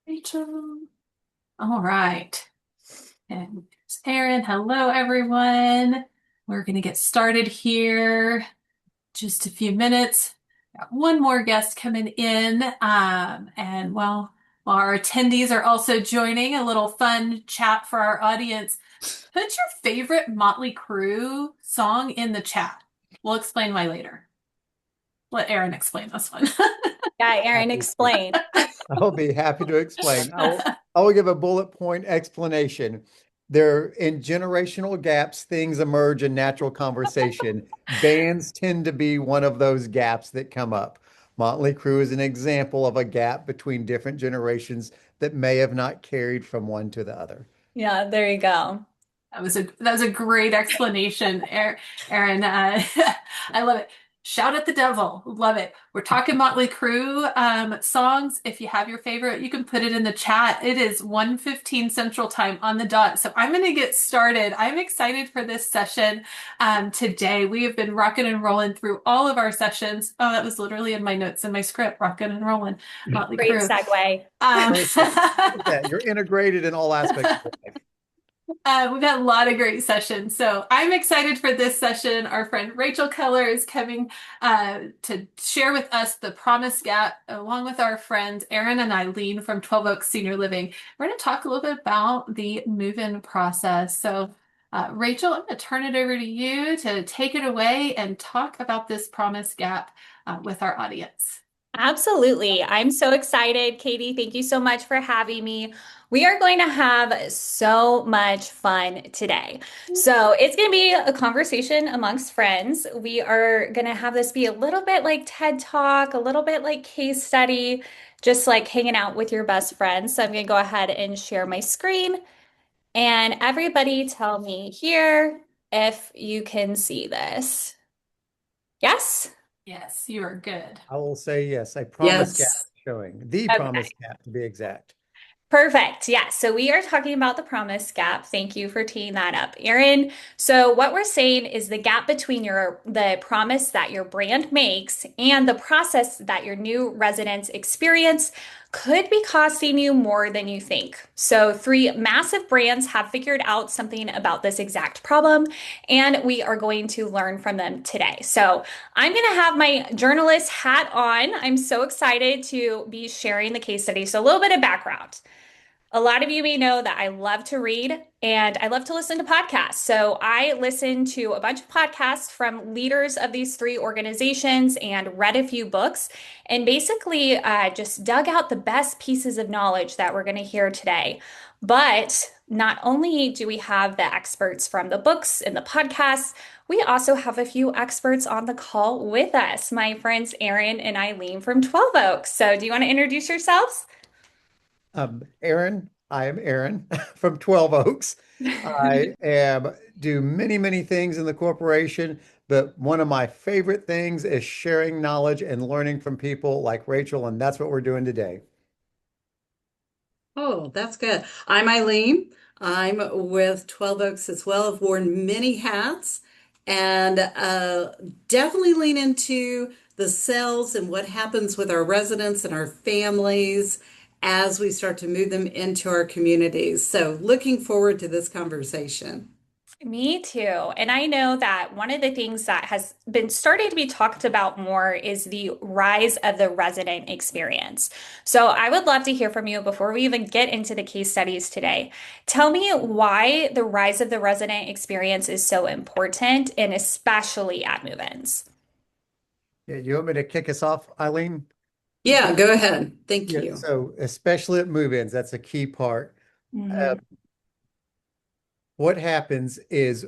Rachel. All right. And there's Erin. Hello, everyone. We're going to get started here. Just a few minutes. Got one more guest coming in. And while our attendees are also joining, a little fun chat for our audience. Put your favorite Motley Crue song in the chat. We'll explain why later. Let Erin explain this one. Yeah, Erin, Happy to. explain. I'll be happy to explain. I will give a bullet point explanation. There, in generational gaps, things emerge in natural conversation. Bands tend to be one of those gaps that come up. Motley Crue is an example of a gap between different generations that may have not carried from one to the other. Yeah, there you go. That was a great explanation, Erin. I love it. Shout at the devil. Love it. We're talking Motley Crue songs. If you have your favorite, you can put it in the chat. It is 1:15 Central Time on the dot. So I'm going to get started. I'm excited for this session today. We have been rocking and rolling through all of our sessions. Oh, that was literally in my notes in my script, rocking and rolling, Motley Great Crue. segue. Perfect. Look at that. You're integrated in all aspects of life. We've had a lot of great sessions. So I'm excited for this session. Our friend Rachel Keller is coming to share with us the Promise Gap, along with our friends Erin and Eilleen from 12 Oaks Senior Living. We're going to talk a little bit about the move-in process. So, Rachel, I'm going to turn it over to you to take it away and talk about this Promise Gap with our audience. Absolutely. I'm so excited, Katie. Thank you so much for having me. We are going to have so much fun today. So, it's going to be a conversation amongst friends. We are going to have this be a little bit like TED Talk, a little bit like case study, just like hanging out with your best friends. So, I'm going to go ahead and share my screen. And everybody tell me here if you can see this. Yes? Yes, you are good. I will say yes. A promise gap Yes. showing. The Okay. promise gap to be exact. Perfect. Yeah. So we are talking about the promise gap. Thank you for teeing that up, Erin. So what we're saying is the gap between the promise that your brand makes and the process that your new residents experience could be costing you more than you think. So three massive brands have figured out something about this exact problem, and we are going to learn from them today. So I'm going to have my journalist hat on. I'm so excited to be sharing the case study. So a little bit of background. A lot of you may know that I love to read and I love to listen to podcasts. So I listened to a bunch of podcasts from leaders of these three organizations and read a few books and basically just dug out the best pieces of knowledge that we're going to hear today. But not only do we have the experts from the books and the podcasts, we also have a few experts on the call with us, my friends Erin and Eilleen from 12 Oaks. So do you want to introduce yourselves? Aaron, I am Aaron from 12 Oaks. Do many, many things in the corporation, but one of my favorite things is sharing knowledge and learning from people like Rachel, and that's what we're doing today. Oh, that's good. I'm Eileen. I'm with 12 Oaks as well. I've worn many hats and definitely lean into the sales and what happens with our residents and our families as we start to move them into our communities. So, looking forward to this conversation. Me too. And I know that one of the things that has been starting to be talked about more is the rise of the resident experience. So I would love to hear from you before we even get into the case studies today. Tell me why the rise of the resident experience is so important, and especially at move-ins. Yeah, you want me to kick us off, Eileen? Yeah, go ahead. Thank Yeah, you. so especially at move-ins, that's a key part. Uh, Mhm. what happens is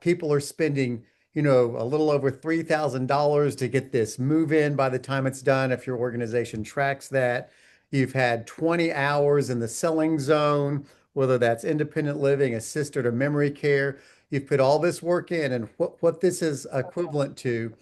people are spending, a little over $3,000 to get this move in by the time it's done. If your organization tracks that, you've had 20 hours in the selling zone, whether that's independent living, assisted or memory care. You've put all this work in, and what this is equivalent to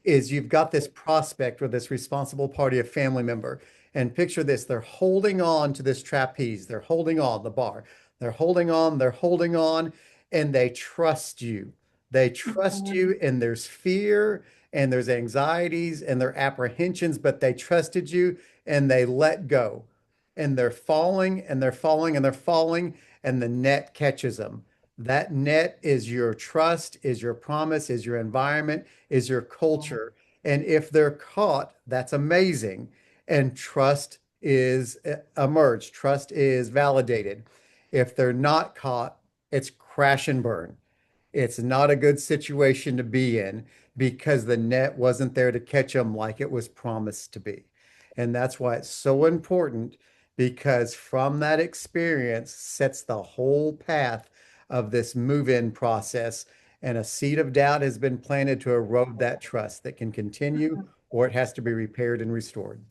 is you've got this prospect or this responsible party, a family member. And picture this, they're holding on to this trapeze. They're holding on the bar. They're holding on, and they trust you. They trust Mhm. you, and there's fear and there's anxieties and their apprehensions, but they trusted you and they let go. And they're falling and they're falling and they're falling, and the net catches them. That net is your trust, is your promise, is your environment, is your culture. And if they're caught, that's amazing. And trust is emerged, trust is validated. If they're not caught, it's crash and burn. It's not a good situation to be in because the net wasn't there to catch them like it was promised to be. And that's why it's so important, because from that experience sets the whole path of this move-in process. And a seed of doubt has been planted to erode that trust that can continue, or it has to be repaired and restored.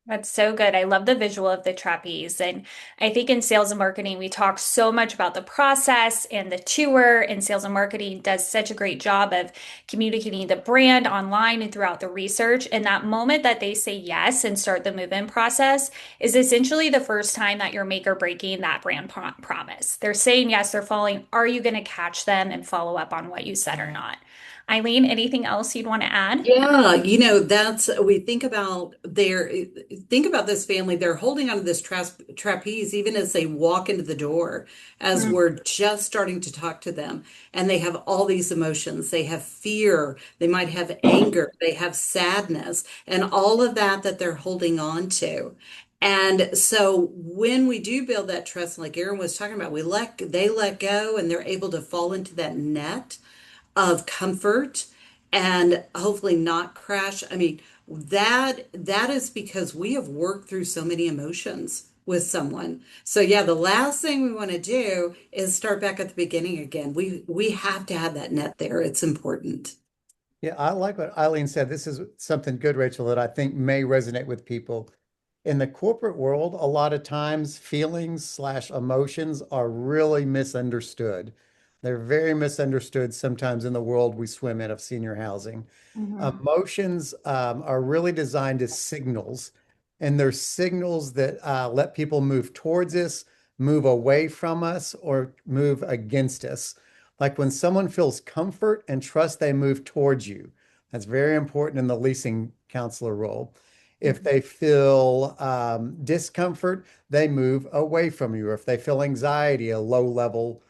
That's so good. I love the visual of the trapeze. And I think in sales and marketing, we talk so much about the process and the tour, and sales and marketing does such a great job of communicating the brand online and throughout the research. And that moment that they say yes and start the move-in process is essentially the first time that you're make or breaking that brand promise. They're saying yes, they're following. Are you going to catch them and follow up on what you said or not? Eileen, anything else you'd want to add? Yeah, that's we think about this family. They're holding onto this trapeze even as they walk into the door, as Mm, we're just starting to talk to them. And they have all these emotions. They have fear, they might have anger, they have sadness, and all of that they're holding on to. And so when we do build that trust, like Aaron was talking about, they let go and they're able to fall into that net of comfort and hopefully not crash. I mean, that is because we have worked through so many emotions with someone. So yeah, the last thing we want to do is start back at the beginning again. We have to have that net there. It's important. Yeah, I like what Eileen said. This is something good, Rachel, that I think may resonate with people. In the corporate world, a lot of times feelings slash emotions are really misunderstood. They're very misunderstood sometimes in the world we swim in of senior housing. Mhm. Emotions are really designed as signals, and they're signals that let people move towards us, move away from us, or move against us. Like when someone feels comfort and trust, they move towards you. That's very important in the leasing counselor role. If Mhm. they feel discomfort, they move away from you. Or if they feel anxiety, a low level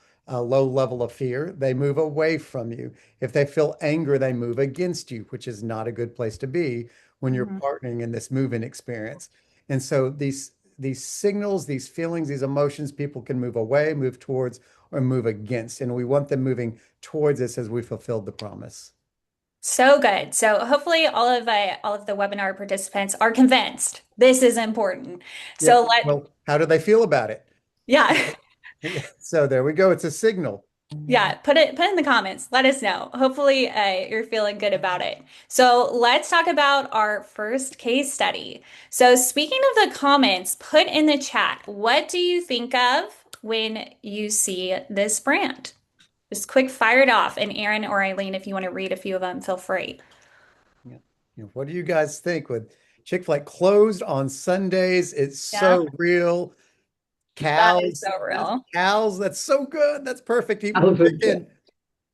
of fear, they move away from you. If they feel anger, they move against you, which is not a good place to be when you're Mhm. partnering in this move-in experience. And so these signals, these feelings, these emotions, people can move away, move towards, or move against. And we want them moving towards us as we fulfilled the promise. so good. So hopefully all of the webinar participants are convinced this is important. Yep. So let Well, how do they feel about it? yeah. So there we go. It's a signal. Yeah, put in the comments. Let us know. Hopefully, you're feeling good about it. So let's talk about our first case study. So speaking of the comments, put in the chat, what do you think of when you see this brand? Just quick fire it off. And Aaron or Eileen, if you want to read a few of them, feel free. Yeah. What do you guys think with Chick-fil-A closed on Sundays? It's Yeah, so real. that is Cows, so real. cows. That's so good. That's perfect. Eat more Oh, good. chicken.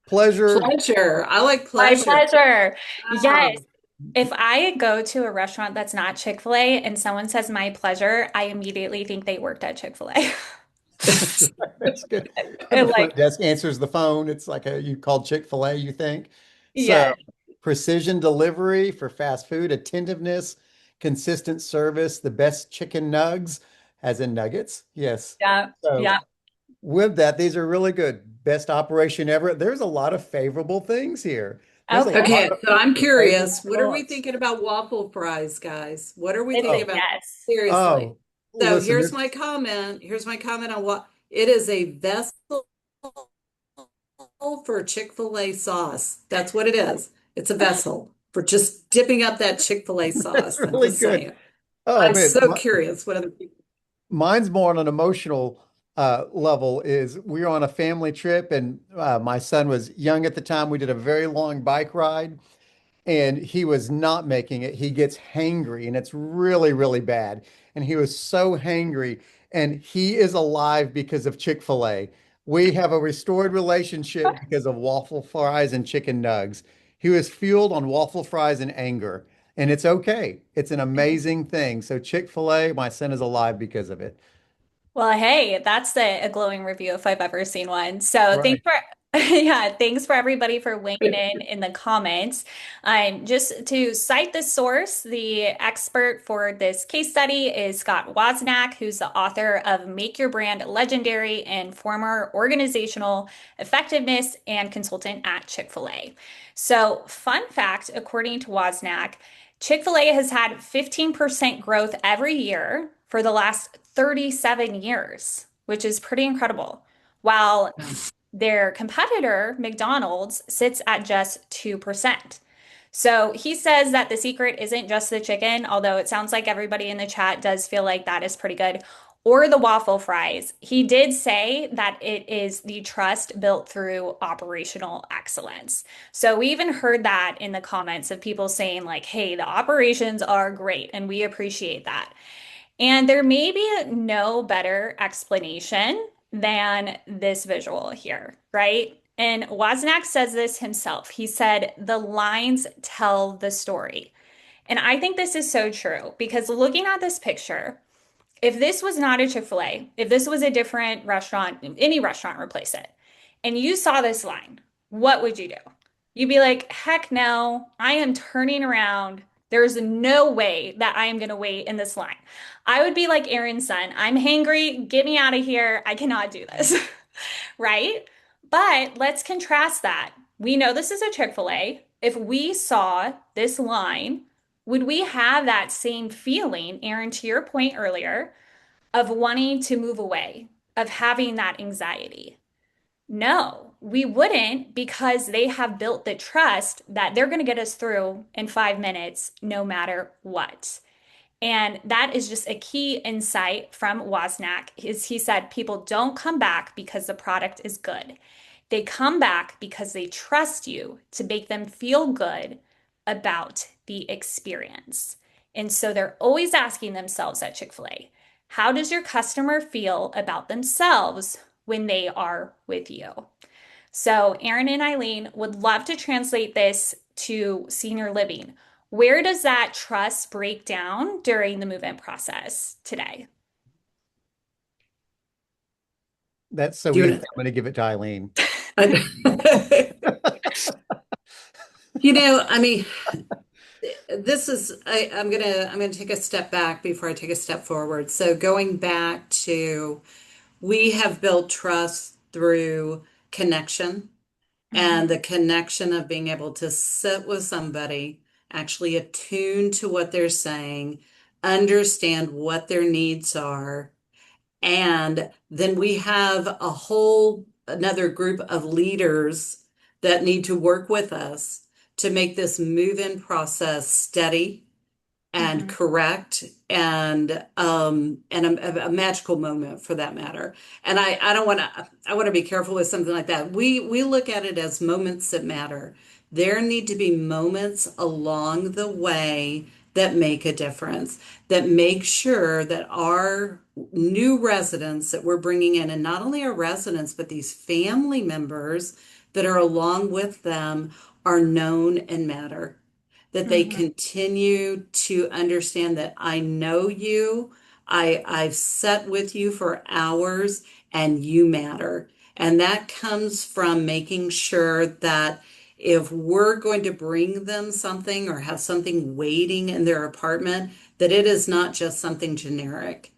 Pleasure. Pleasure. I like My pleasure. pleasure. Yes. Wow. If I go to a restaurant that's not Chick-fil-A and someone says my pleasure, I immediately think they worked at Chick-fil-A. That's good. And the And front like, desk answers the phone. It's like you called Chick-fil-A, you think. So yeah, precision delivery for fast food, attentiveness, consistent service, the best chicken nugs, as in nuggets. Yes. yeah, So yeah. with that, these are really good. Best operation ever. There's a lot of favorable things here. There's a Okay. lot Okay, so I'm of favorable curious. What are we thoughts. thinking about waffle fries, guys? What are we It's thinking a Oh, about? yes. Seriously. oh, So listen, here's this my comment. Here's my comment on what it is a vessel for Chick-fil-A sauce. That's what it is. It's a vessel for just dipping up that Chick-fil-A that's sauce. I'm really just good. saying. Oh I'm man, so curious what other people. mine's more on an emotional level. Is we were on a family trip, and my son was young at the time. We did a very long bike ride, and he was not making it. He gets hangry, and it's really, really bad. And he was so hangry, and he is alive because of Chick-fil-A. We have a restored relationship because of waffle fries and chicken nugs. He was fueled on waffle fries and anger, and it's okay. It's an amazing thing. So Chick-fil-A, my son is alive because of it. Well, hey, that's a glowing review if I've ever seen one. So Right. thanks for yeah, thanks for everybody for weighing in the comments. Just to cite the source, the expert for this case study is Scott Wozniak, who's the author of Make Your Brand Legendary and former organizational effectiveness and consultant at Chick-fil-A. So, fun fact, according to Wozniak, Chick-fil-A has had 15% growth every year for the last 37 years, which is pretty incredible. While their competitor, McDonald's, sits at just 2%. So he says that the secret isn't just the chicken, although it sounds like everybody in the chat does feel like that is pretty good, or the waffle fries. He did say that it is the trust built through operational excellence. So we even heard that in the comments of people saying, like, hey, the operations are great, and we appreciate that. And there may be no better explanation than this visual here, right? And Wozniak says this himself. He said, the lines tell the story. And I think this is so true because looking at this picture, if this was not a Chick-fil-A, if this was a different restaurant, any restaurant replace it, and you saw this line, what would you do? You'd be like, heck no, I am turning around. There's no way that I am going to wait in this line. I would be like Aaron's son. I'm hangry. Get me out of here. I cannot do this. Right? But let's contrast that. We know this is a Chick-fil-A. If we saw this line, would we have that same feeling, Aaron, to your point earlier, of wanting to move away, of having that anxiety? No, we wouldn't because they have built the trust that they're going to get us through in 5 minutes, no matter what. And that is just a key insight from Wozniak is he said people don't come back because the product is good. They come back because they trust you to make them feel good about the experience. And so they're always asking themselves at Chick-fil-A, how does your customer feel about themselves when they are with you? So, Aaron and Eilleen would love to translate this to senior living. Where does that trust break down during the move-in process today? That's so Do you easy. want I'm going to give it to Eileen. to? I mean, I'm gonna take a step back before I take a step forward. So going back to we have built trust through connection and Mhm. the connection of being able to sit with somebody, actually attune to what they're saying, understand what their needs are, and then we have a whole another group of leaders that need to work with us to make this move-in process steady and Mhm. correct and a magical moment for that matter. And I don't want to I want to be careful with something like that. We look at it as moments that matter. There need to be moments along the way that make a difference, that make sure that our new residents that we're bringing in, and not only our residents, but these family members that are along with them, are known and matter, that they Mhm. continue to understand that I know you, I've sat with you for hours and you matter. And that comes from making sure that if we're going to bring them something or have something waiting in their apartment, that it is not just something generic.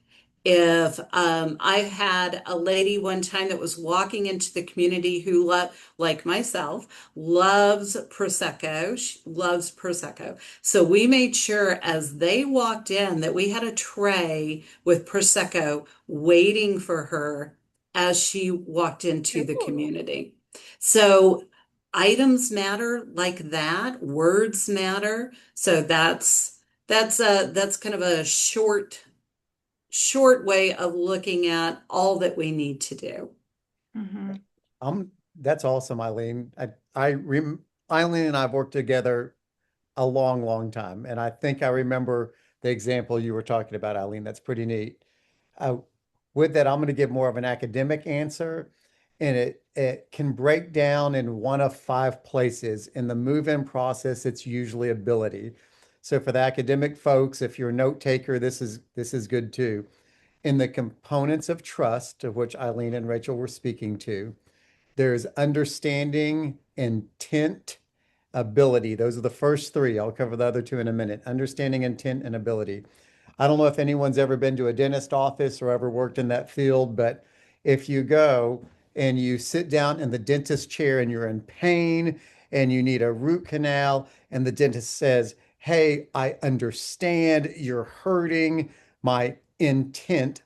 If I had a lady one time that was walking into the community who, like myself, loves Prosecco. She loves Prosecco. So we made sure as they walked in that we had a tray with Prosecco waiting for her as she walked into the Ooh. community. So items matter like that, words matter. So that's kind of a short way of looking at all that we need to do. Mhm. That's awesome, Eileen. Eileen and I have worked together a long, long time, and I think I remember the example you were talking about, Eileen. That's pretty neat. Uh, with that, I'm going to give more of an academic answer. and it can break down in one of five places. In the move-in process, it's usually ability. So for the academic folks, if you're a note taker, this is good too. In the components of trust, of which Eilleen and Rachel were speaking to, there's understanding, intent, ability. Those are the first three. I'll cover the other two in a minute. Understanding, intent, and ability. I don't know if anyone's ever been to a dentist office or ever worked in that field, but if you go and you sit down in the dentist chair and you're in pain and you need a root canal, and the dentist says, "Hey, I understand you're hurting. My intent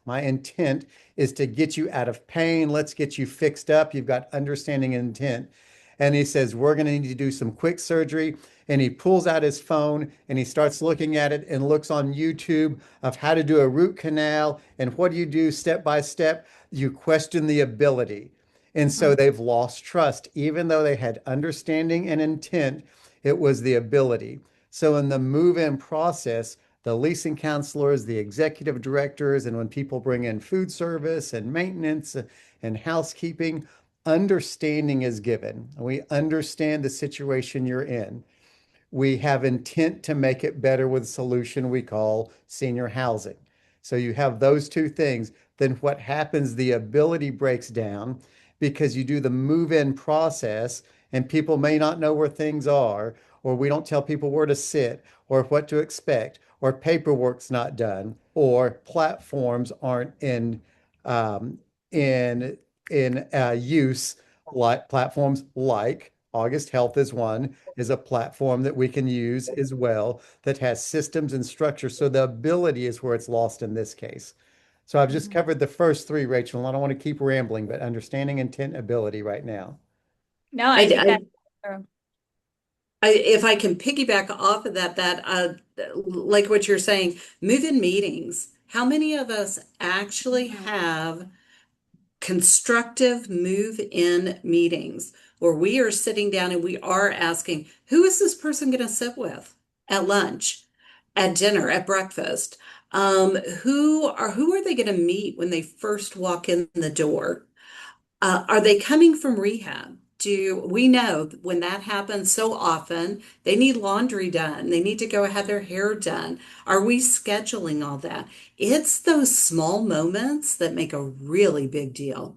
is to get you out of pain. Let's get you fixed up. You've got understanding and intent." And he says, "We're going to need to do some quick surgery." And he pulls out his phone and he starts looking at it and looks on YouTube of how to do a root canal. And what do you do step by step? You question the ability. And so they've lost trust. Even though they had understanding and intent, it was the ability. So in the move-in process, the leasing counselors, the executive directors, and when people bring in food service and maintenance and housekeeping, understanding is given. We understand the situation you're in. We have intent to make it better with a solution we call senior housing. So you have those two things. Then what happens, the ability breaks down because you do the move-in process and people may not know where things are, or we don't tell people where to sit or what to expect, or paperwork's not done, or platforms aren't um, in use, like platforms like August Health is one, is a platform that we can use as well that has systems and structure. So the ability is where it's lost in this case. So I've just Mhm. covered the first three, Rachel, and I don't want to keep rambling, but understanding intent ability right now. No, I think I, that. if I can piggyback off of that, like what you're saying, move-in meetings. How many of us actually Mhm. have constructive move-in meetings where we are sitting down and we are asking, who is this person going to sit with at lunch, at dinner, at breakfast? Who are they going to meet when they first walk in the door? Are they coming from rehab? Do we know when that happens so often, they need laundry done, they need to go have their hair done? Are we scheduling all that? It's those small moments that make a really big deal.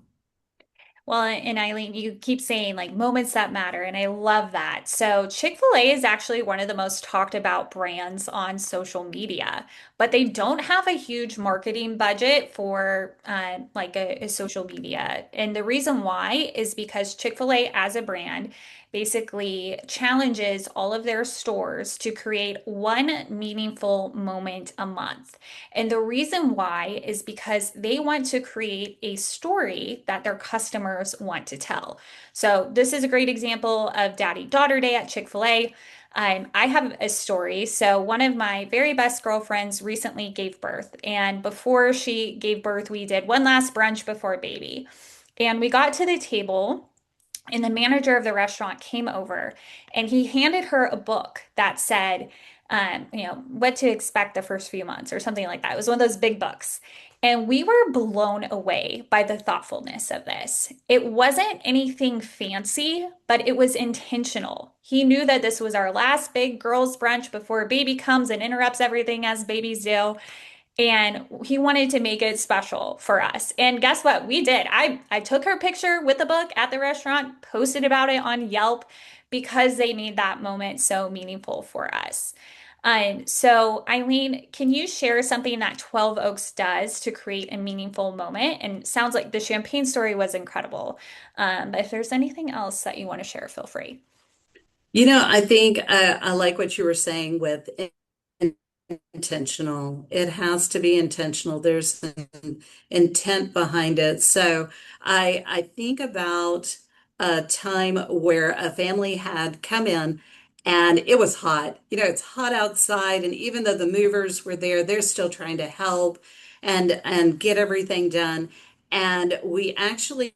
Well, and Eilleen, you keep saying like moments that matter, and I love that. So, Chick-fil-A is actually one of the most talked about brands on social media, but they don't have a huge marketing budget for like a social media. And the reason why is because Chick-fil-A as a brand basically challenges all of their stores to create one meaningful moment a month. And the reason why is because they want to create a story that their customers want to tell. So, this is a great example of Daddy Daughter Day at Chick-fil-A. I have a story. So, one of my very best girlfriends recently gave birth. And before she gave birth, we did one last brunch before baby. And we got to the table and the manager of the restaurant came over and he handed her a book that said, what to expect the first few months or something like that. It was one of those big books. And we were blown away by the thoughtfulness of this. It wasn't anything fancy, but it was intentional. He knew that this was our last big girls' brunch before baby comes and interrupts everything as babies do. And he wanted to make it special for us. And guess what? We did. I took her picture with the book at the restaurant, posted about it on Yelp because they made that moment so meaningful for us. So, Eilleen, can you share something that 12 Oaks does to create a meaningful moment? And it sounds like the champagne story was incredible. But if there's anything else that you want to share, feel free. I think I like what you were saying with intentional. It has to be intentional. There's an intent behind it. So I think about a time where a family had come in and it was hot. It's hot outside, and even though the movers were there, they're still trying to help and get everything done. And we actually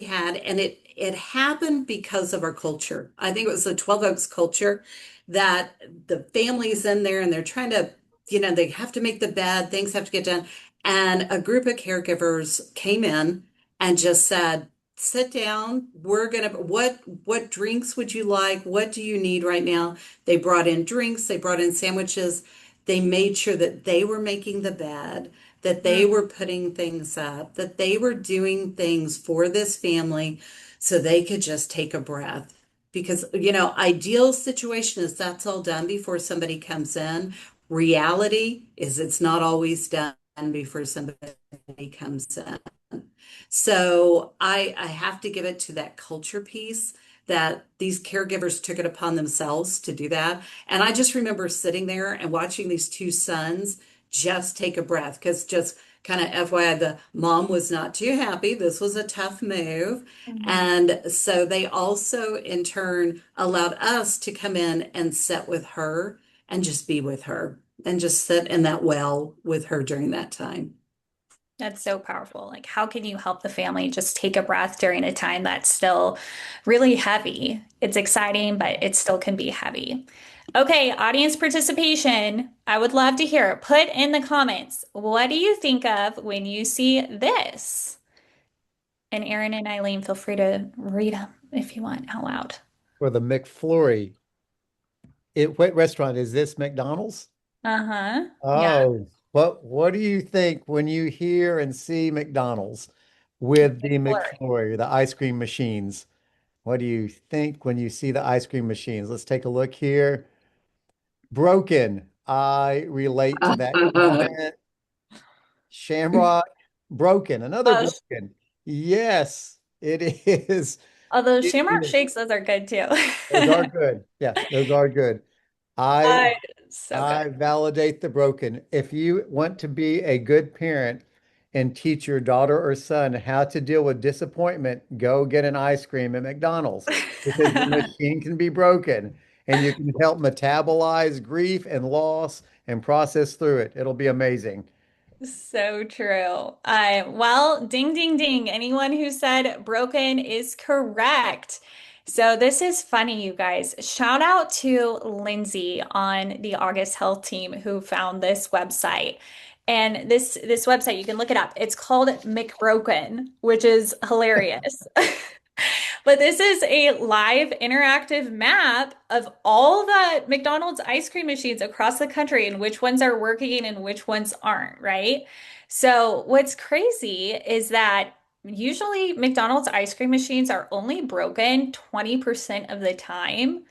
had, and it happened because of our culture. I think it was the 12 Oaks culture that the family's in there and they're trying to, they have to make the bed, things have to get done. And a group of caregivers came in and just said, sit down. What drinks would you like? What do you need right now? They brought in drinks, they brought in sandwiches. They made sure that they were making the bed, that they Mm, were putting things up, that they were doing things for this family so they could just take a breath. Because, ideal situation is that's all done before somebody comes in. Reality is it's not always done before somebody comes in. So I have to give it to that culture piece that these caregivers took it upon themselves to do that. And I just remember sitting there and watching these two sons just take a breath because just kind of FYI, the mom was not too happy. This was a tough move. mhm. And so they also, in turn, allowed us to come in and sit with her and just be with her and just sit in that well with her during that time. That's so powerful. Like, how can you help the family just take a breath during a time that's still really heavy? It's exciting, but it still can be heavy. Okay, audience participation. I would love to hear. Put in the comments, what do you think of when you see this? And Aaron and Eileen, feel free to read them if you want out loud. For the McFlurry. What restaurant is this? McDonald's? Uh-huh. Yeah. Oh, what do you think when you hear and see McDonald's with the Blurry. McFlurry, the ice cream machines? What do you think when you see the ice cream machines? Let's take a look here. Broken. I relate to that comment. Shamrock, broken. Another Oh, broken. Yes, it is. although It Shamrock is. Shakes, those are good too. Those are good. Yes, those are good. I Uh, so good. I validate the broken. If you want to be a good parent and teach your daughter or son how to deal with disappointment, go get an ice cream at McDonald's because the machine can be broken and you can help metabolize grief and loss and process through it. It'll be amazing. So true. Well, ding, ding, ding. Anyone who said broken is correct. So this is funny, you guys. Shout out to Lindsay on the August Health team who found this website. And this website, you can look it up. It's called McBroken, which is hilarious. But this is a live interactive map of all the McDonald's ice cream machines across the country and which ones are working and which ones aren't, right? So, what's crazy is that usually McDonald's ice cream machines are only broken 20% of the time,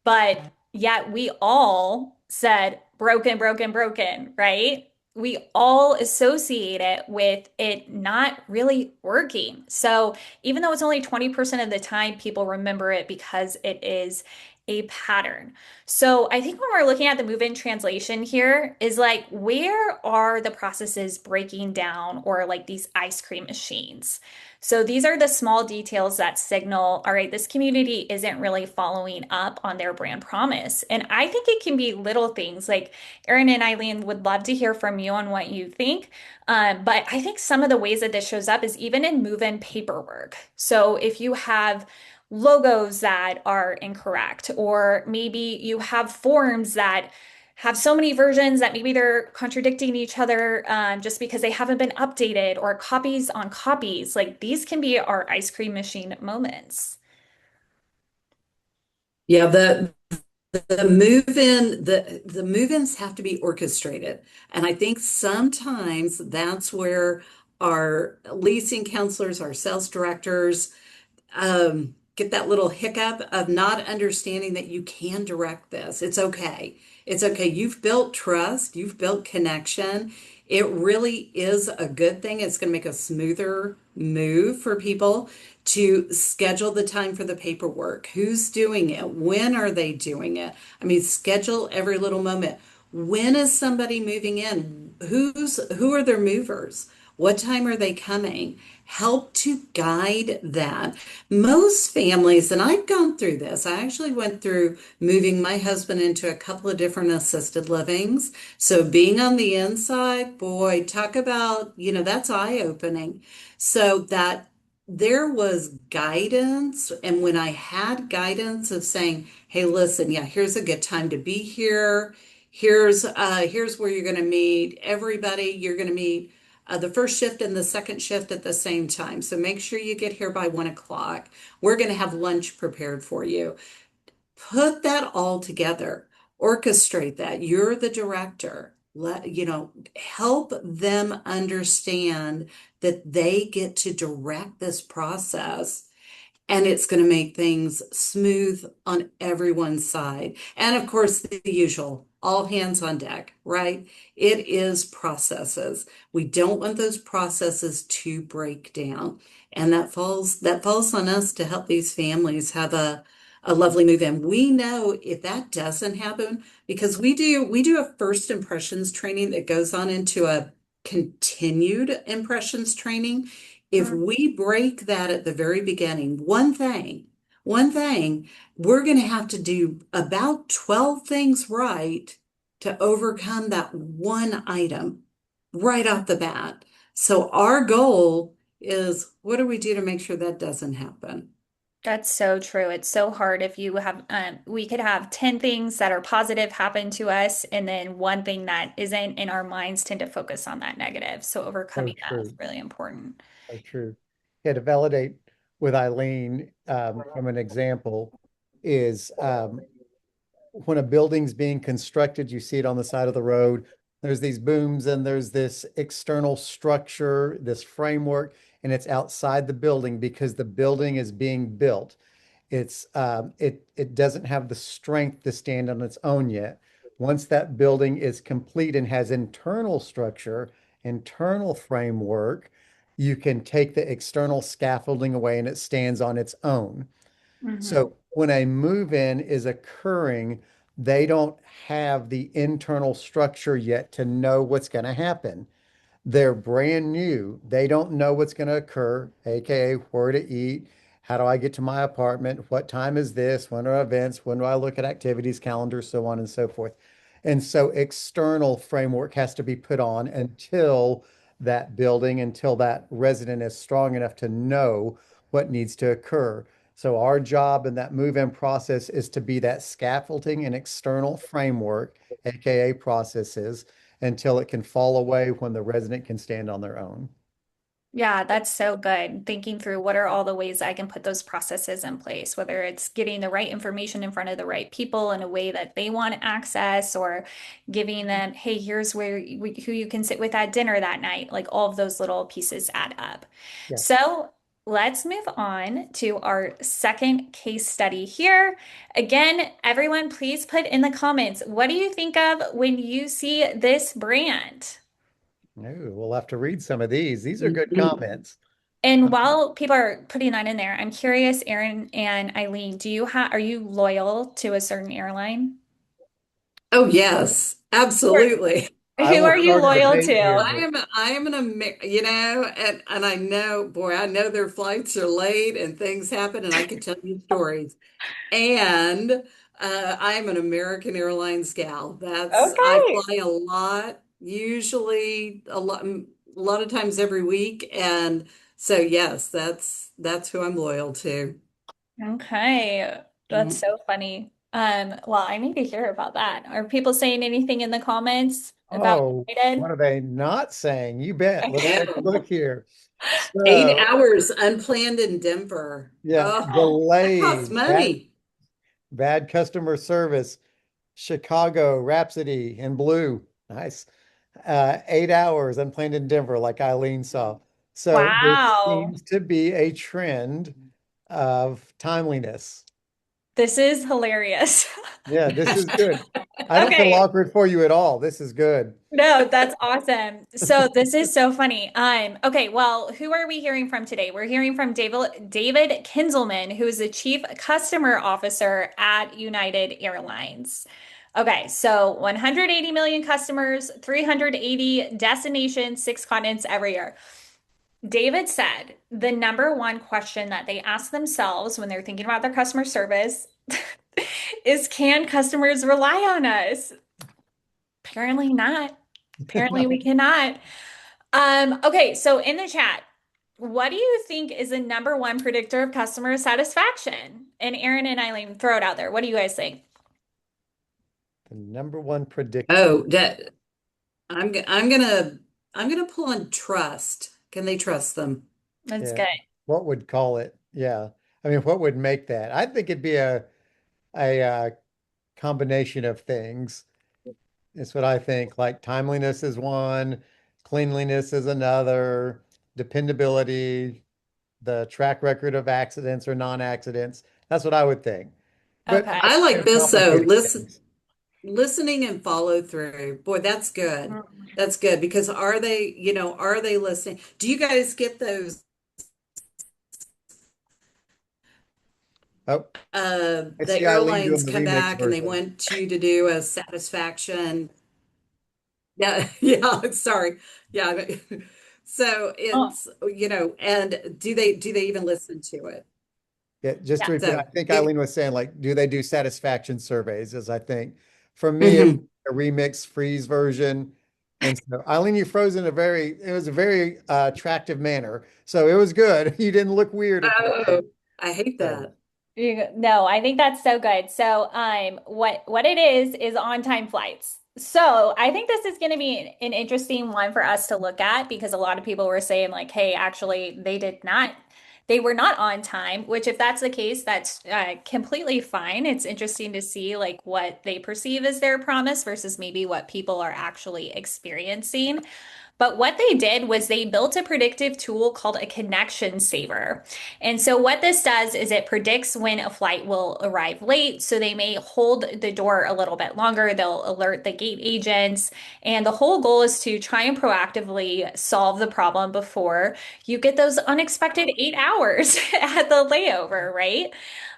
but yet we all said broken, broken, broken, right? We all associate it with it not really working. So even though it's only 20% of the time, people remember it because it is a pattern. So I think when we're looking at the move-in translation here is like, where are the processes breaking down or like these ice cream machines? So these are the small details that signal, all right, this community isn't really following up on their brand promise. And I think it can be little things like Erin and Eileen would love to hear from you on what you think. But I think some of the ways that this shows up is even in move-in paperwork. So if you have logos that are incorrect, or maybe you have forms that have so many versions that maybe they're contradicting each other just because they haven't been updated or copies on copies. Like these can be our ice cream machine moments. Yeah, the move-ins have to be orchestrated. And I think sometimes that's where our leasing counselors, our sales directors, get that little hiccup of not understanding that you can direct this. It's okay. It's okay. You've built trust, you've built connection. It really is a good thing. It's going to make a smoother move for people to schedule the time for the paperwork. Who's doing it? When are they doing it? I mean, schedule every little moment. When is somebody moving in? Who are their movers? What time are they coming? Help to guide that. Most families, and I've gone through this, I actually went through moving my husband into a couple of different assisted livings. So being on the inside, boy, talk about, that's eye-opening. So that there was guidance. And when I had guidance of saying, hey, listen, yeah, here's a good time to be here. Here's where you're going to meet everybody. You're going to meet. the first shift and the second shift at the same time. So make sure you get here by 1 o'clock. We're going to have lunch prepared for you. Put that all together, orchestrate that. You're the director. Help them understand that they get to direct this process, and it's going to make things smooth on everyone's side. And of course, the usual, all hands on deck, right? It is processes. We don't want those processes to break down. And that falls on us to help these families have a lovely move in. We know if that doesn't happen, because we do a first impressions training that goes on into a continued impressions training. If we break that at the very beginning, one thing, we're going to have to do about 12 things right to overcome that one item right off the bat. So our goal is, what do we do to make sure that doesn't happen? That's so true. It's so hard if you have, we could have 10 things that are positive happen to us, and then one thing that isn't, and our minds tend to focus on that negative. So So overcoming that is true. really important. So true. Yeah, to validate with Eileen, from an example, is when a building's being constructed, you see it on the side of the road. There's these booms and there's this external structure, this framework, and it's outside the building because the building is being built. It doesn't have the strength to stand on its own yet. Once that building is complete and has internal structure, internal framework, you can take the external scaffolding away and it stands on its own. Mhm. So when a move-in is occurring, they don't have the internal structure yet to know what's going to happen. They're brand new. They don't know what's going to occur, aka where to eat, how do I get to my apartment, what time is this, when are events, when do I look at activities, calendars, so on and so forth. And so external framework has to be put on until that resident is strong enough to know what needs to occur. So our job in that move-in process is to be that scaffolding and external framework, aka processes, until it can fall away when the resident can stand on their own. Yeah, that's so good. Thinking through what are all the ways I can put those processes in place, whether it's getting the right information in front of the right people in a way that they want access, or giving them, hey, here's who you can sit with at dinner that night. Like all of those little pieces add up. Yes. So let's move on to our second case study here. Again, everyone, please put in the comments, what do you think of when you see this brand? No, we'll have to read some of these. These are good comments. And while people are putting that in there, I'm curious, Erin and Eileen, are you loyal to a certain airline? Oh, yes, Or absolutely. I who will are you start a loyal debate here, to? but I am and I know, boy, I know their flights are late and things happen, and I could tell you stories. And I'm an American Airlines gal. I Okay. fly a lot, usually a lot of times every week, and so yes, that's who I'm loyal to. Okay. That's so funny. Well, I need to hear about that. Are people saying anything in the comments about oh, United? what are they not saying? You bet. Let's take a look here. 8 So, hours unplanned in Denver. yeah, Oh, that costs delays, money. bad customer service. Chicago, Rhapsody in blue. Nice. 8 hours unplanned in Denver, like Eileen saw. So this Wow. seems to be a trend of timeliness. This is hilarious. Yeah, this is good. I don't feel Okay. awkward for you at all. This is good. No, that's awesome. So this is so funny. Okay, well, who are we hearing from today? We're hearing from David Kinzelman, who is the Chief Customer Officer at United Airlines. Okay, so 180 million customers, 380 destinations, 6 continents every year. David said the number one question that they ask themselves when they're thinking about their customer service is, can customers rely on us? Apparently not. Apparently we cannot. Okay, so in the chat, what do you think is the number one predictor of customer satisfaction? And Aaron and Eileen, throw it out there. What do you guys think? The number one predictor. Oh, that I'm gonna I'm gonna pull on trust. Can they trust them? That's Yeah. good. What would call it? Yeah. I mean, what would make that? I think it'd be a combination of things. It's what I think. Like timeliness is one, cleanliness is another, dependability, the track record of accidents or non-accidents. That's what I would think. But Okay. I like very this though. complicated things. Listening and follow through. Boy, that's good. That's good because are they listening? Do you guys get those Oh, I the see Eileen doing airlines the come remix back and they version. want you to do a satisfaction. Yeah, yeah, sorry. Yeah. So Oh, it's, and do they even listen to it? Yeah, just yeah. to repeat, I So think it Eileen was saying, like, do they do satisfaction surveys? As I think for me, it was mhm. a remix freeze version. And so Eileen, you froze in it was a very attractive manner. So it was good. You didn't look weird at the Oh, end. I hate So that. No, I think that's so good. So, what it is on-time flights. So, I think this is going to be an interesting one for us to look at because a lot of people were saying like, "Hey, actually, they were not on time." Which, if that's the case, that's completely fine. It's interesting to see like what they perceive as their promise versus maybe what people are actually experiencing. But what they did was they built a predictive tool called a connection saver. And so what this does is it predicts when a flight will arrive late. So they may hold the door a little bit longer. They'll alert the gate agents. And the whole goal is to try and proactively solve the problem before you get those unexpected 8 hours at the layover, right?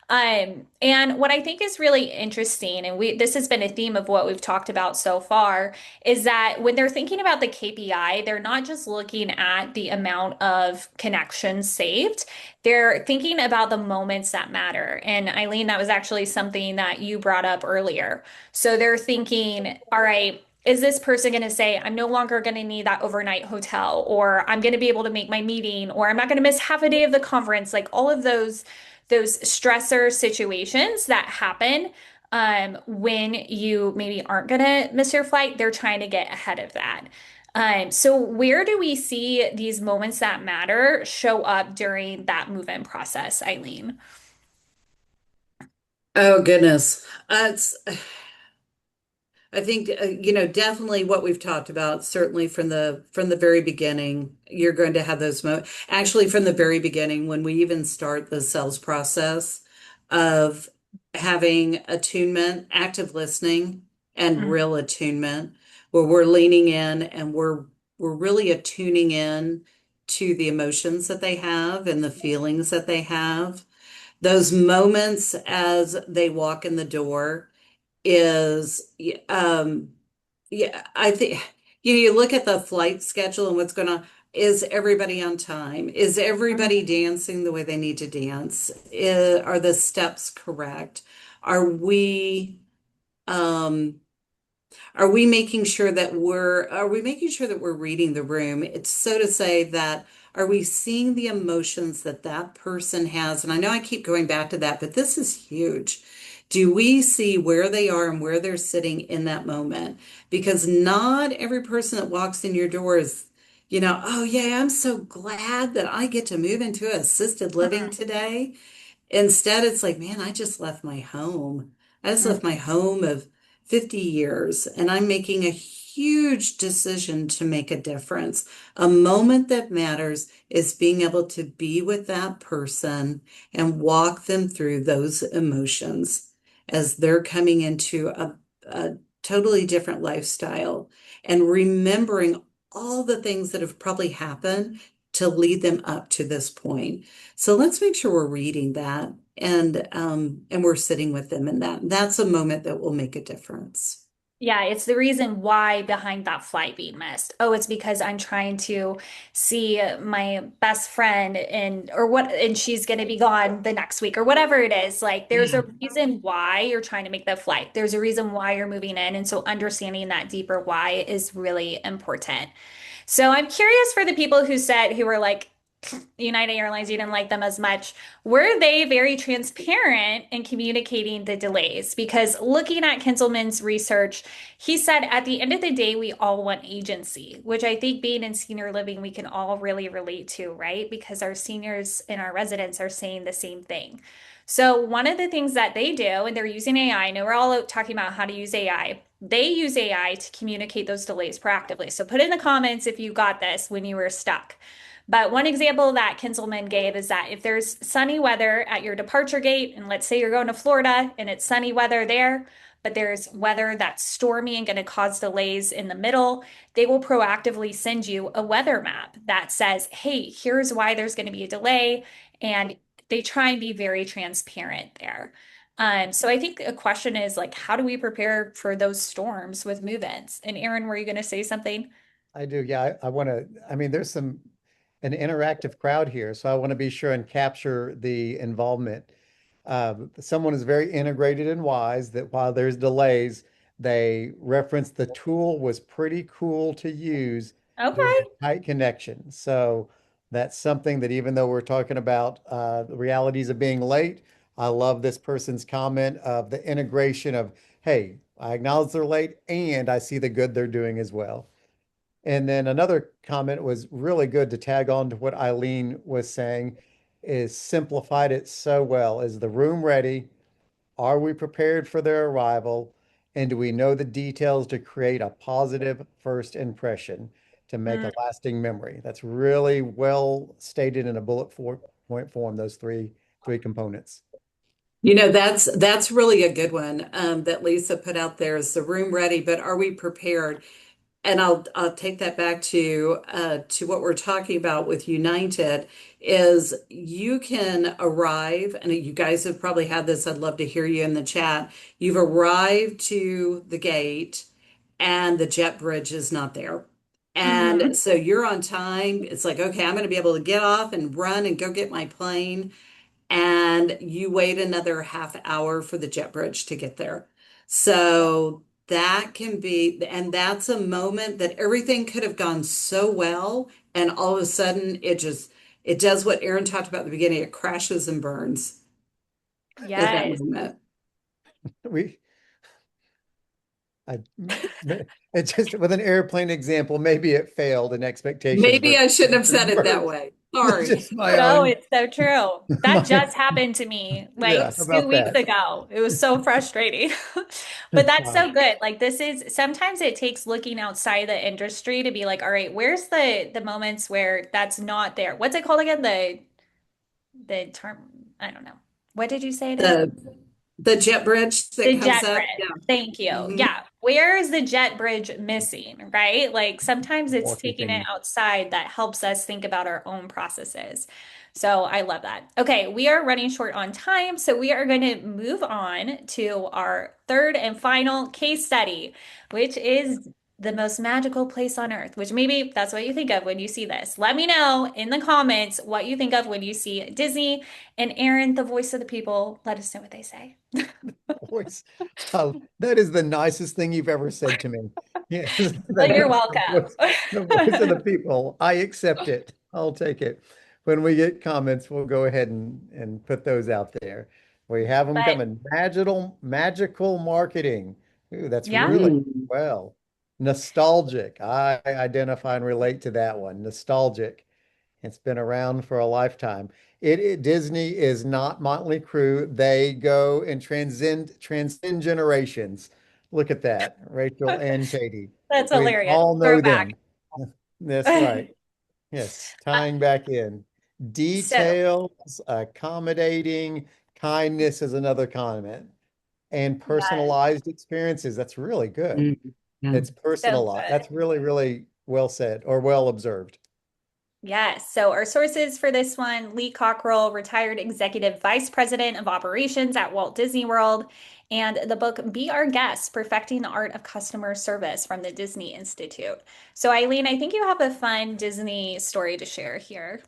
And what I think is really interesting, and this has been a theme of what we've talked about so far, is that when they're thinking about the KPI, they're not just looking at the amount of connections saved. They're thinking about the moments that matter. And Eilleen, that was actually something that you brought up earlier. So they're thinking, all right, is this person going to say, I'm no longer going to need that overnight hotel, or I'm going to be able to make my meeting, or I'm not going to miss half a day of the conference? Like all of those stressor situations that happen when you maybe aren't going to miss your flight, they're trying to get ahead of that. So where do we see these moments that matter show up during that move-in process, Eilleen? Oh goodness. It's I think definitely what we've talked about, certainly from the very beginning, you're going to have those mo actually from the very beginning when we even start the sales process of having attunement, active listening and Mhm. real attunement where we're leaning in and we're really attuning in to the emotions that they have and the feelings that they have. Those moments as they walk in the door is yeah, I think you look at the flight schedule and what's going on. Is everybody on time? Is everybody dancing the way they need to dance? Are the steps correct? Are we um are we making sure that we're reading the room? It's so to say that are we seeing the emotions that that person has? And I know I keep going back to that, but this is huge. Do we see where they are and where they're sitting in that moment? Because not every person that walks in your door is, oh yeah, I'm so glad that I get to move into assisted living today. Instead, it's like, man, I just left my home. I just left my home of 50 years, and I'm making a huge decision to make a difference. A moment that matters is being able to be with that person and walk them through those emotions as they're coming into a totally different lifestyle and remembering all the things that have probably happened to lead them up to this point. So let's make sure we're reading that and we're sitting with them in that. That's a moment that will make a difference. Yeah, it's the reason why behind that flight being missed. Oh, it's because I'm trying to see my best friend and she's going to be gone the next week or whatever it is. Like there's Yeah. a reason why you're trying to make the flight. There's a reason why you're moving in. And so understanding that deeper why is really important. So I'm curious for the people who were like, United Airlines, you didn't like them as much. Were they very transparent in communicating the delays? Because looking at Kinselman's research, he said at the end of the day, we all want agency, which I think being in senior living, we can all really relate to, right? Because our seniors and our residents are saying the same thing. So, one of the things that they do, and they're using AI, I know we're all talking about how to use AI. They use AI to communicate those delays proactively. So, put in the comments if you got this when you were stuck. But one example that Kinselman gave is that if there's sunny weather at your departure gate, and let's say you're going to Florida and it's sunny weather there, but there's weather that's stormy and going to cause delays in the middle, they will proactively send you a weather map that says, hey, here's why there's going to be a delay. And they try and be very transparent there. So I think a question is like, how do we prepare for those storms with move-ins? And Aaron, were you going to say something? I do. Yeah, I want to, I mean, there's an interactive crowd here, so I want to be sure and capture the involvement. Someone is very integrated and wise that while there's delays, they reference the tool was pretty cool to use with Okay. the tight connection. So that's something that even though we're talking about the realities of being late, I love this person's comment of the integration of, hey, I acknowledge they're late and I see the good they're doing as well. And then another comment was really good to tag on to what Eilleen was saying is simplified it so well. Is the room ready? Are we prepared for their arrival? And do we know the details to create a positive first impression to make a lasting memory? That's really well stated in a point form, those three components. That's really a good one that Lisa put out there. Is the room ready, but are we prepared? And I'll take that back to what we're talking about with United is you can arrive, and you guys have probably had this. I'd love to hear you in the chat. You've arrived to the gate, and the jet bridge is not there. And Mm-hmm. so you're on time. It's like, okay, I'm going to be able to get off and run and go get my plane, and you wait another half hour for the jet bridge to get there. So that can be, and that's a moment that everything could have gone so well, and all of a sudden it does what Aaron talked about at the beginning. It crashes and burns at that Yes. moment. We I it just with an airplane example, maybe it failed in expectation Maybe versus I shouldn't have said it that birds. way. That's Sorry. just my No, own it's so true. That my just happened to me yeah, like how two about weeks that? ago. It was so frustrating. But that's Wow. so good. Like this is sometimes it takes looking outside the industry to be like, all right, where's the moments where that's not there? What's it called again? The term, I don't know. What did you say it is? The the jet bridge that The comes jet up. bridge. Yeah. Thank you. Mhm. Yeah. Where is the jet bridge missing, right? Like sometimes it's More taking it continues. outside that helps us think about our own processes. So I love that. Okay, we are running short on time, so we are going to move on to our third and final case study, which is the most magical place on earth, which maybe that's what you think of when you see this. Let me know in the comments what you think of when you see Disney. And Aaron, the voice of the people, let us know what they say. Voice. That is the nicest thing you've ever said to me. Yes, Well, you're voice, the voice of the welcome. people. I accept it. I'll take it. When we get comments, we'll go ahead and put those out there. We have them But coming. Magical marketing. Ooh, that's yeah, really Mm. well. Nostalgic. I identify and relate to that one. Nostalgic. It's been around for a lifetime. Disney is not Motley Crue. They go and transcend generations. Look at that, Rachel and Katie. that's We hilarious. all know Throwback. them. That's right. Yes, tying back in. So, Details, accommodating, kindness is another comment, and yes, personalized experiences. That's really good. Mm. Yeah. It's so personalized. good. That's really, really well said or well observed. Yes. So, our sources for this one, Lee Cockrell, retired executive vice president of operations at Walt Disney World, and the book Be Our Guest, Perfecting the Art of Customer Service from the Disney Institute. So, Eileen, I think you have a fun Disney story to share here.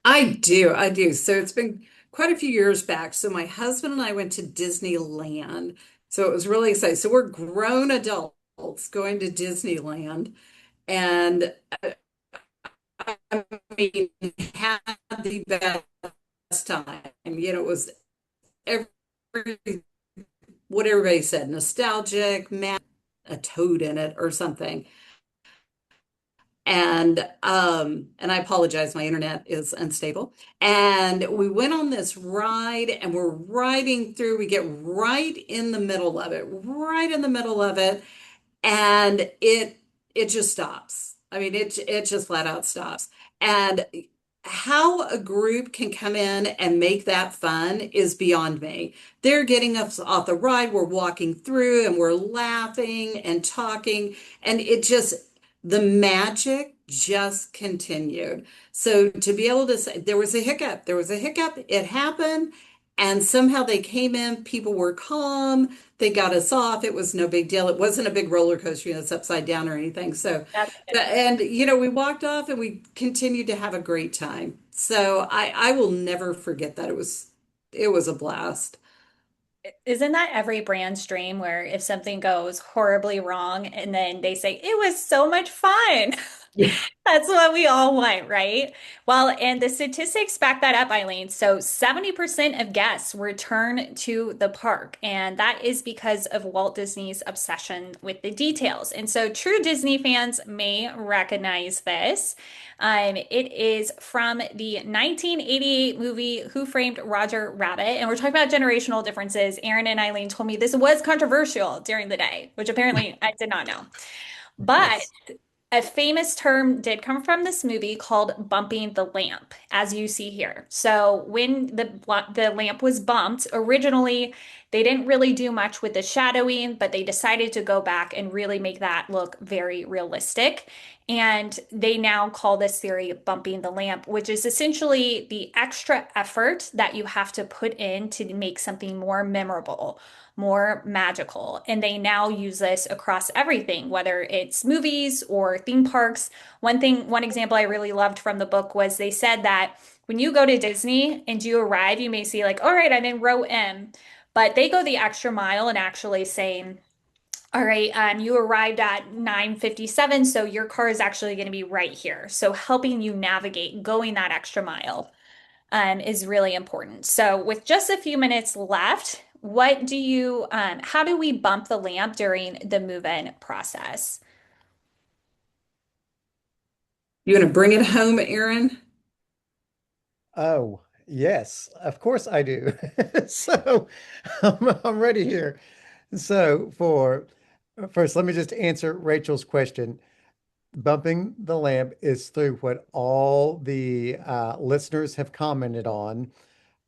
I do. So it's been quite a few years back. So my husband and I went to Disneyland. So it was really exciting. So we're grown adults going to Disneyland. And mean, had the best time. It was every what everybody said, nostalgic, mad, a toad in it or something. And I apologize, my internet is unstable. And we went on this ride and we're riding through, we get right in the middle of it, right in the middle of it, and it just stops. I mean, it just flat out stops. And how a group can come in and make that fun is beyond me. They're getting us off the ride, we're walking through and we're laughing and talking, and the magic just continued. So to be able to say there was a hiccup, it happened, and somehow they came in, people were calm, they got us off. It was no big deal. It wasn't a big roller coaster, it's upside down or anything. So, That's good. and we walked off and we continued to have a great time. So I will never forget that. It was a blast. Isn't that every brand's dream where if something goes horribly wrong and then they say, it was so much fun? Yeah. That's what we all want, right? Well, and the statistics back that up, Eilleen. So 70% of guests return to the park, and that is because of Walt Disney's obsession with the details. And so true Disney fans may recognize this. It is from the 1988 movie Who Framed Roger Rabbit, and we're talking about generational differences. Aaron and Eilleen told me this was controversial during the day, which apparently I did not know. But Yes. a famous term did come from this movie called bumping the lamp, as you see here. So when the lamp was bumped, originally they didn't really do much with the shadowing, but they decided to go back and really make that look very realistic. And they now call this theory bumping the lamp, which is essentially the extra effort that you have to put in to make something more memorable, more magical. And they now use this across everything, whether it's movies or theme parks. One example I really loved from the book was they said that when you go to Disney and you arrive, you may see like, all right, I'm in row M, but they go the extra mile and actually saying, all right, you arrived at 9:57, so your car is actually going to be right here. So helping you navigate going that extra mile is really important. So with just a few minutes left, how do we bump the lamp during the move-in process? You want to bring it home, Aaron? Oh, yes, of course I do. So I'm ready here. So for first, let me just answer Rachel's question. Bumping the lamp is through what all the listeners have commented on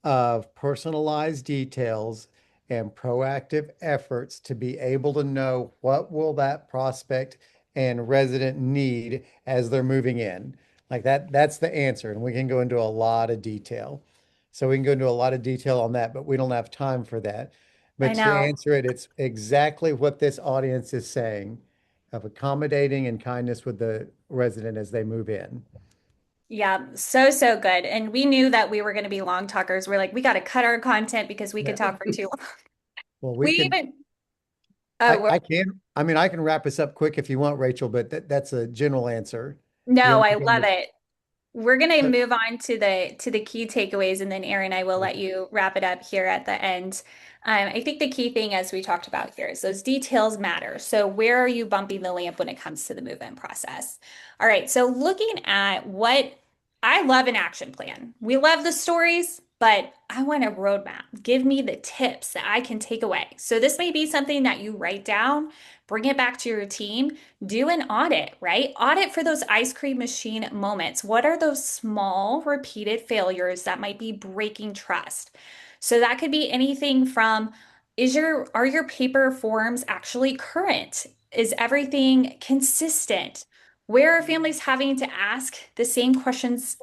of personalized details and proactive efforts to be able to know what will that prospect and resident need as they're moving in. Like that's the answer. And we can go into a lot of detail. So we can go into a lot of detail on that, but we don't have time for that. I But to know. answer it, it's exactly what this audience is saying of accommodating and kindness with the resident as they move in. Yeah, so, so good. And we knew that we were going to be long talkers. We're like, we got to cut our content because we could Yeah. talk for too long. Well, we We can, even, oh, I can, I mean, I can wrap us up quick if you want, Rachel, but that's a general answer. You no, want me I to go love into, it. We're gonna so, move on to the key takeaways, and then Aaron, I will let you wrap it up here at the end. I think the key thing, as we talked about here, is those details matter. So where are you bumping the lamp when it comes to the move-in process? All right, so looking at what I love an action plan. We love the stories, but I want a roadmap. Give me the tips that I can take away. So this may be something that you write down, bring it back to your team, do an audit, right? Audit for those ice cream machine moments. What are those small repeated failures that might be breaking trust? So that could be anything from are your paper forms actually current? Is everything consistent? Where are families having to ask the same questions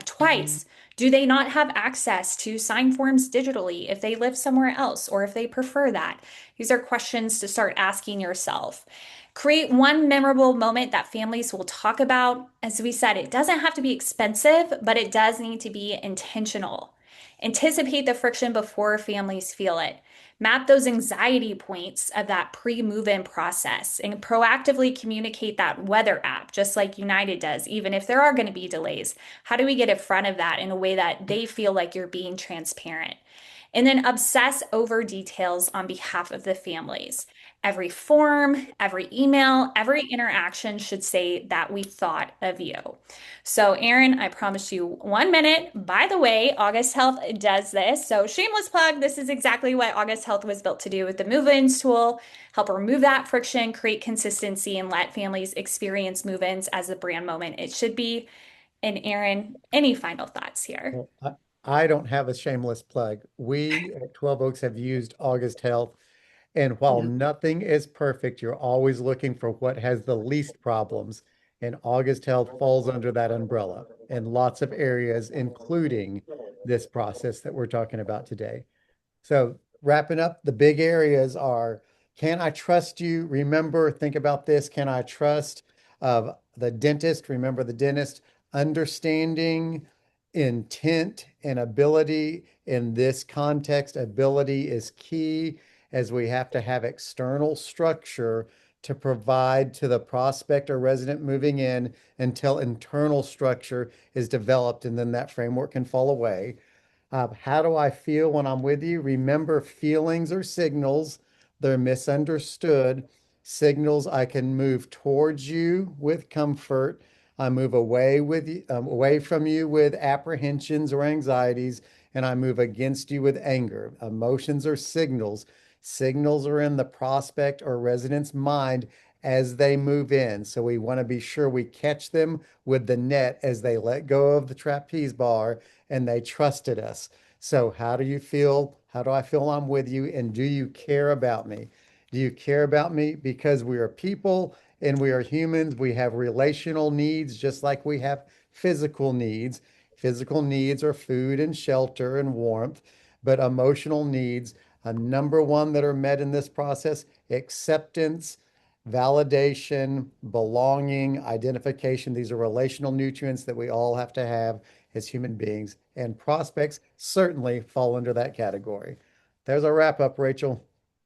twice? Do they not have access to sign forms digitally if they live somewhere else or if they prefer that? These are questions to start asking yourself. Create one memorable moment that families will talk about. As we said, it doesn't have to be expensive, but it does need to be intentional. Anticipate the friction before families feel it. Map those anxiety points of that pre-move-in process and proactively communicate that weather app, just like United does, even if there are going to be delays. How do we get in front of that in a way that they feel like you're being transparent? And then obsess over details on behalf of the families. Every form, every email, every interaction should say that we thought of you. So, Erin, I promised you 1 minute. By the way, August Health does this. So, shameless plug, this is exactly what August Health was built to do with the move-ins tool, help remove that friction, create consistency, and let families experience move-ins as the brand moment it should be. And Erin, any final thoughts here? Well, I don't have a shameless plug. We at 12 Oaks have used August Health, and while Mhm. nothing is perfect, you're always looking for what has the least problems. And August Health falls under that umbrella in lots of areas, including this process that we're talking about today. So wrapping up, the big areas are, can I trust you? Remember, think about this. Can I trust the dentist? Remember the dentist. Understanding intent and ability in this context. Ability is key as we have to have external structure to provide to the prospect or resident moving in until internal structure is developed, and then that framework can fall away. How do I feel when I'm with you? Remember, feelings are signals. They're misunderstood. Signals I can move towards you with comfort. I move away with you, away from you with apprehensions or anxieties, and I move against you with anger. Emotions are signals. Signals are in the prospect or resident's mind as they move in. So we want to be sure we catch them with the net as they let go of the trapeze bar and they trusted us. So, how do you feel? How do I feel I'm with you? And do you care about me? Do you care about me? Because we are people and we are humans. We have relational needs just like we have physical needs. Physical needs are food and shelter and warmth, but emotional needs, a number one that are met in this process, acceptance, validation, belonging, identification. These are relational nutrients that we all have to have as human beings, and prospects certainly fall under that category. There's a wrap up, Rachel.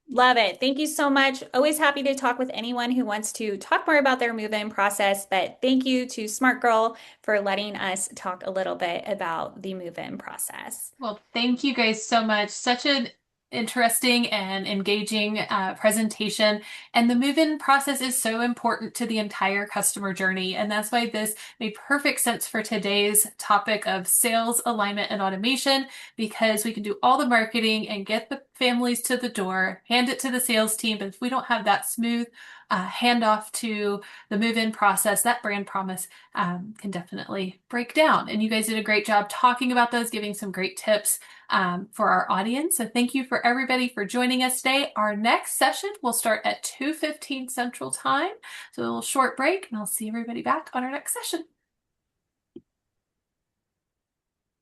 Love it. Thank you so much. Always happy to talk with anyone who wants to talk more about their move-in process. But thank you to Smart Girl for letting us talk a little bit about the move-in process. Well, thank you guys so much. Such an interesting and engaging presentation. And the move-in process is so important to the entire customer journey. And that's why this made perfect sense for today's topic of sales alignment and automation, because we can do all the marketing and get the families to the door, hand it to the sales team. But if we don't have that smooth handoff to the move-in process, that brand promise can definitely break down. And you guys did a great job talking about those, giving some great tips for our audience. So thank you for everybody for joining us today. Our next session will start at 2:15 Central Time. So a little short break, and I'll see everybody back on our next session.